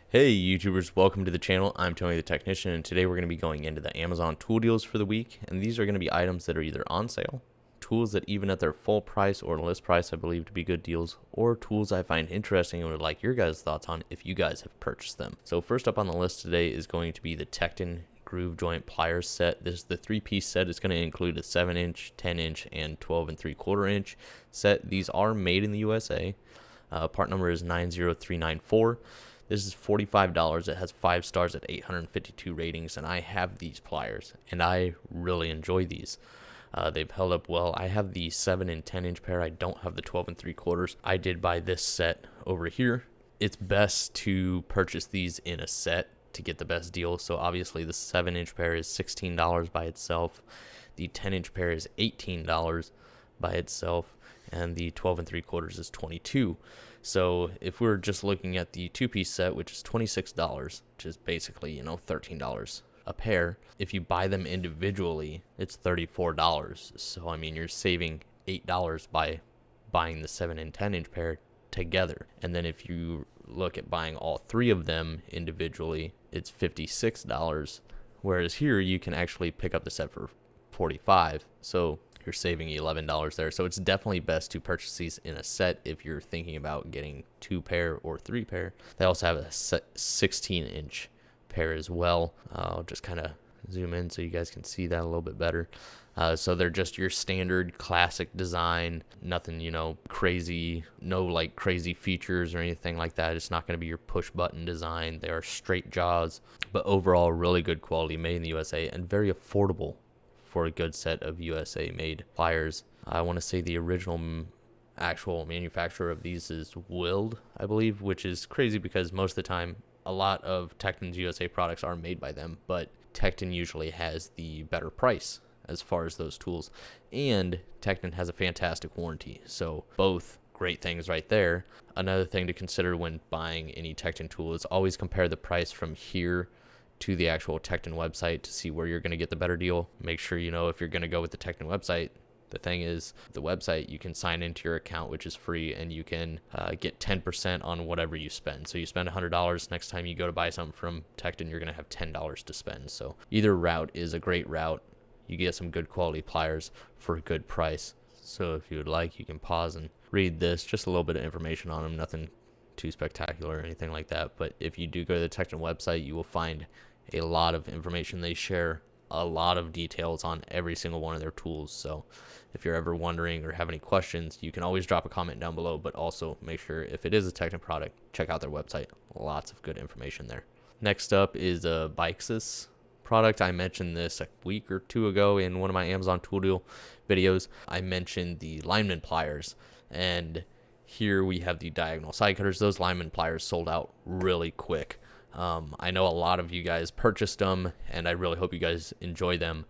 Hey YouTubers, welcome to the channel. I'm Tony the Technician, and today we're going to be going into the Amazon tool deals for the week, and these are going to be items that are either on sale, tools that even at their full price or list price I believe to be good deals, or tools I find interesting and would like your guys' thoughts on if you guys have purchased them. So first up on the list today is going to be the Tekton Groove Joint Pliers Set. This is the 3-piece set. It's going to include a 7-inch, 10-inch, and 12 and 3/4 inch set. These are made in the USA. Part number is 90394. This is $45. It has 5 stars at 852 ratings, and I have these pliers, and I really enjoy these. They've held up well. I have the 7 and 10-inch pair. I don't have the 12 and 3/4. I did buy this set over here. It's best to purchase these in a set to get the best deal. So obviously the 7-inch pair is $16 by itself. The 10-inch pair is $18 by itself, and the 12 and 3/4 is $22. So if we're just looking at the 2-piece set, which is $26, which is basically, $13 a pair, if you buy them individually, it's $34. So I mean, you're saving $8 by buying the 7 and 10-inch pair together. And then if you look at buying all 3 of them individually, it's $56. Whereas here you can actually pick up the set for $45. So you're saving $11 there. So it's definitely best to purchase these in a set if you're thinking about getting 2 pair or 3 pair. They also have a 16-inch pair as well. I'll just kind of zoom in so you guys can see that a little bit better. So they're just your standard classic design, nothing, crazy, no like crazy features or anything like that. It's not going to be your push button design. They are straight jaws, but overall really good quality, made in the USA, and very affordable for a good set of USA made pliers. I want to say the original actual manufacturer of these is Wild, I believe, which is crazy because most of the time a lot of Tekton's USA products are made by them, but Tekton usually has the better price as far as those tools, and Tekton has a fantastic warranty. So both great things right there. Another thing to consider when buying any Tekton tool is always compare the price from here to the actual Tekton website to see where you're going to get the better deal. Make sure if you're going to go with the Tekton website. The thing is, the website, you can sign into your account, which is free, and you can get 10% on whatever you spend. So you spend $100, next time you go to buy something from Tekton, you're going to have $10 to spend. So either route is a great route. You get some good quality pliers for a good price. So if you would like, you can pause and read this, just a little bit of information on them, nothing too spectacular or anything like that. But if you do go to the Tekton website, you will find a lot of information. They share a lot of details on every single one of their tools. So if you're ever wondering or have any questions, you can always drop a comment down below, but also make sure if it is a Tekton product, check out their website. Lots of good information there. Next up is a Bikesis product. I mentioned this a week or 2 ago in one of my Amazon tool deal videos. I mentioned the lineman pliers, and here we have the diagonal side cutters. Those lineman pliers sold out really quick. I know a lot of you guys purchased them, and I really hope you guys enjoy them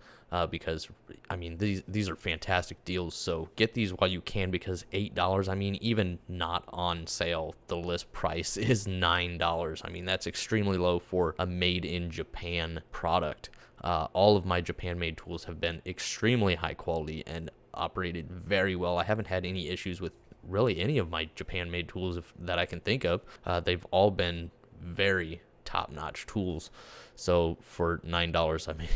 because, I mean, these are fantastic deals. So get these while you can, because $8, I mean, even not on sale, the list price is $9. I mean, that's extremely low for a made in Japan product. All of my Japan made tools have been extremely high quality and operated very well. I haven't had any issues with really any of my Japan made tools that I can think of. They've all been very top-notch tools. So for $9, I mean,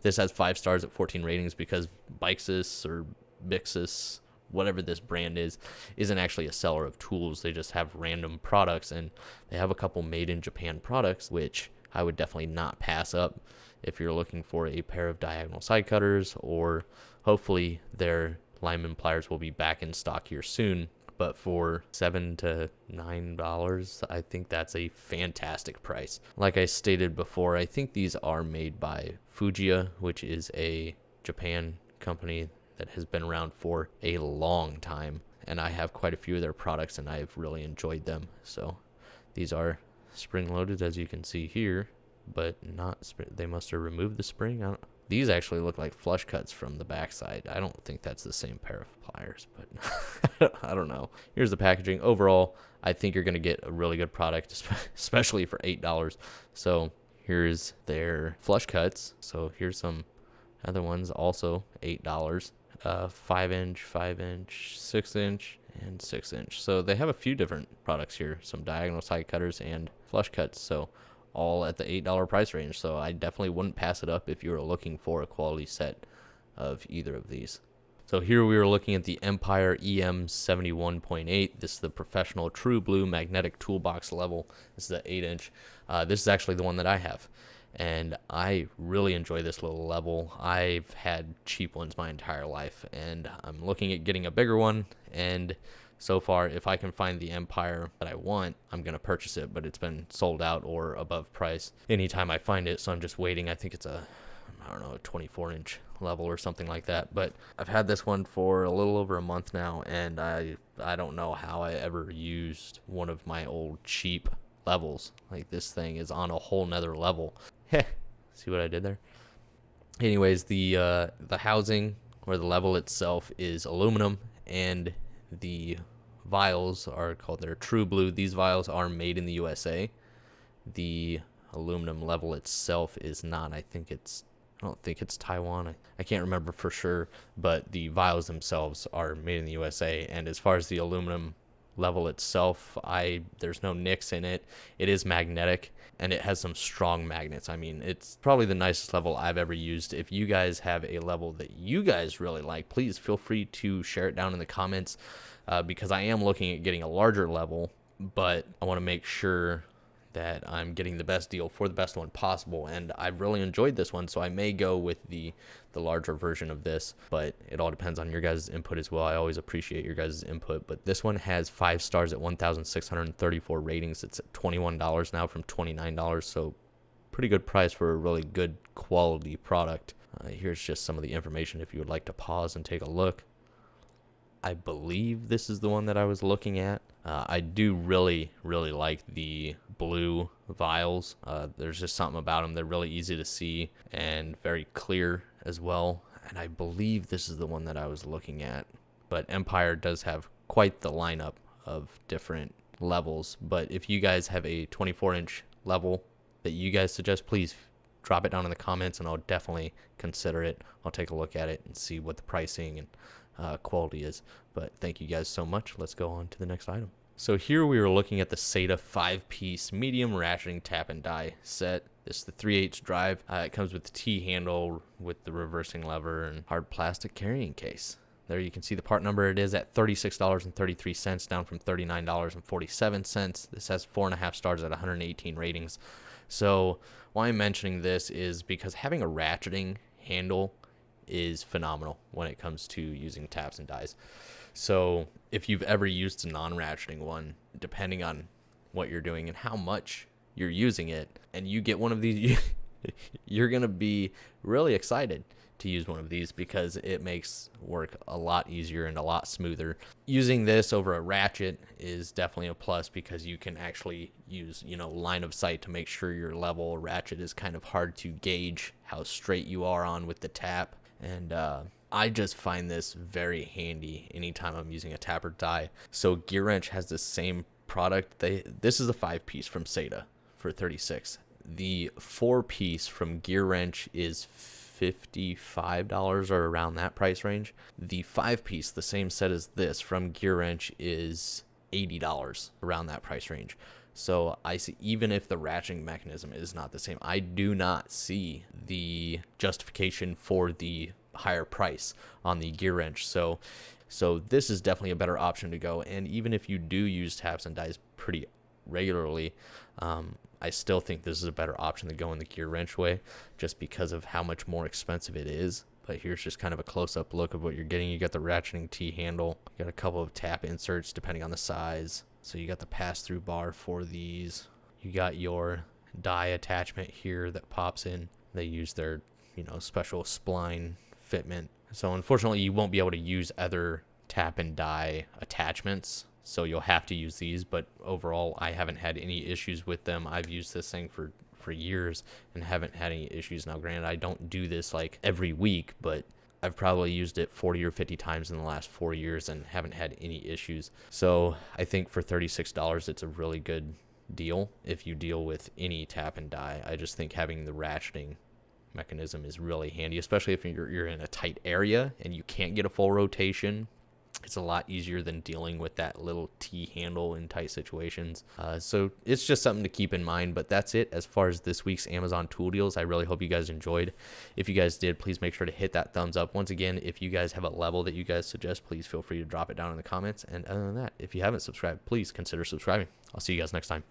this has 5 stars at 14 ratings because Bikesis or Byxas, whatever this brand is, isn't actually a seller of tools. They just have random products, and they have a couple made in Japan products, which I would definitely not pass up if you're looking for a pair of diagonal side cutters, or hopefully their lineman pliers will be back in stock here soon. But for $7 to $9, I think that's a fantastic price. Like I stated before, I think these are made by Fujiya, which is a Japan company that has been around for a long time. And I have quite a few of their products, and I've really enjoyed them. So these are spring-loaded, as you can see here, but not they must have removed the spring. These actually look like flush cuts from the backside. I don't think that's the same pair of pliers, but I don't know. Here's the packaging. Overall, I think you're going to get a really good product, especially for $8. So here's their flush cuts. So here's some other ones, also $8. 5-inch, 5-inch, 6-inch, and 6-inch. So they have a few different products here, some diagonal side cutters and flush cuts. So all at the $8 price range. So I definitely wouldn't pass it up if you were looking for a quality set of either of these. So here we were looking at the Empire EM71.8. This is the professional true blue magnetic toolbox level. This is the 8-inch. This is actually the one that I have, and I really enjoy this little level. I've had cheap ones my entire life, and I'm looking at getting a bigger one. And so far, if I can find the Empire that I want, I'm going to purchase it, but it's been sold out or above price anytime I find it, so I'm just waiting. I think it's a 24-inch level or something like that. But I've had this one for a little over a month now, and I don't know how I ever used one of my old cheap levels. Like, this thing is on a whole nother level. See what I did there? Anyways, the housing or the level itself is aluminum, and the vials are called, they're true blue. These vials are made in the USA. The aluminum level itself is not. I don't think it's Taiwan. I can't remember for sure, but the vials themselves are made in the USA. And as far as the aluminum level itself, there's no nicks in it. It is magnetic, and it has some strong magnets. I mean, it's probably the nicest level I've ever used. If you guys have a level that you guys really like, please feel free to share it down in the comments, because I am looking at getting a larger level, but I want to make sure that I'm getting the best deal for the best one possible. And I've really enjoyed this one, so I may go with the larger version of this, but it all depends on your guys' input as well. I always appreciate your guys' input. But this one has 5 stars at 1,634 ratings. It's at $21 now from $29, so pretty good price for a really good quality product. Here's just some of the information if you would like to pause and take a look. I believe this is the one that I was looking at. I do really like the blue vials. There's just something about them. They're really easy to see and very clear as well. And I believe this is the one that I was looking at. But Empire does have quite the lineup of different levels. But if you guys have a 24-inch level that you guys suggest, please drop it down in the comments, and I'll definitely consider it. I'll take a look at it and see what the pricing and quality is. But thank you guys so much. Let's go on to the next item. So here we were looking at the SATA 5-piece medium ratcheting tap and die set. This is the 3/8 drive. It comes with the T handle with the reversing lever and hard plastic carrying case. There you can see the part number. It is at $36.33, down from $39.47. This has 4.5 stars at 118 ratings. So why I'm mentioning this is because having a ratcheting handle is phenomenal when it comes to using taps and dies. So if you've ever used a non-ratcheting one, depending on what you're doing and how much you're using it, and you get one of these, you're going to be really excited to use one of these because it makes work a lot easier and a lot smoother. Using this over a ratchet is definitely a plus because you can actually use, line of sight to make sure your level. Ratchet is kind of hard to gauge how straight you are on with the tap. And I just find this very handy anytime I'm using a tap or die. So Gearwrench has the same product. This is a 5-piece from SATA for $36. The 4-piece from Gearwrench is $55 or around that price range. The 5-piece, the same set as this from Gearwrench, is $80 around that price range. So I see, even if the ratcheting mechanism is not the same, I do not see the justification for the higher price on the Gearwrench. So this is definitely a better option to go. And even if you do use taps and dies pretty regularly, I still think this is a better option to go in the Gearwrench way, just because of how much more expensive it is. But here's just kind of a close-up look of what you're getting. You got the ratcheting T handle. You got a couple of tap inserts depending on the size. So you got the pass-through bar for these. You got your die attachment here that pops in. They use their, special spline fitment. So unfortunately, you won't be able to use other tap and die attachments. So you'll have to use these. But overall, I haven't had any issues with them. I've used this thing for years and haven't had any issues. Now, granted, I don't do this like every week, but I've probably used it 40 or 50 times in the last 4 years and haven't had any issues. So I think for $36, it's a really good deal if you deal with any tap and die. I just think having the ratcheting mechanism is really handy, especially if you're in a tight area and you can't get a full rotation It's a lot easier than dealing with that little T handle in tight situations. So it's just something to keep in mind. But that's it as far as this week's Amazon tool deals. I really hope you guys enjoyed. If you guys did, please make sure to hit that thumbs up. Once again, if you guys have a level that you guys suggest, please feel free to drop it down in the comments. And other than that, if you haven't subscribed, please consider subscribing. I'll see you guys next time.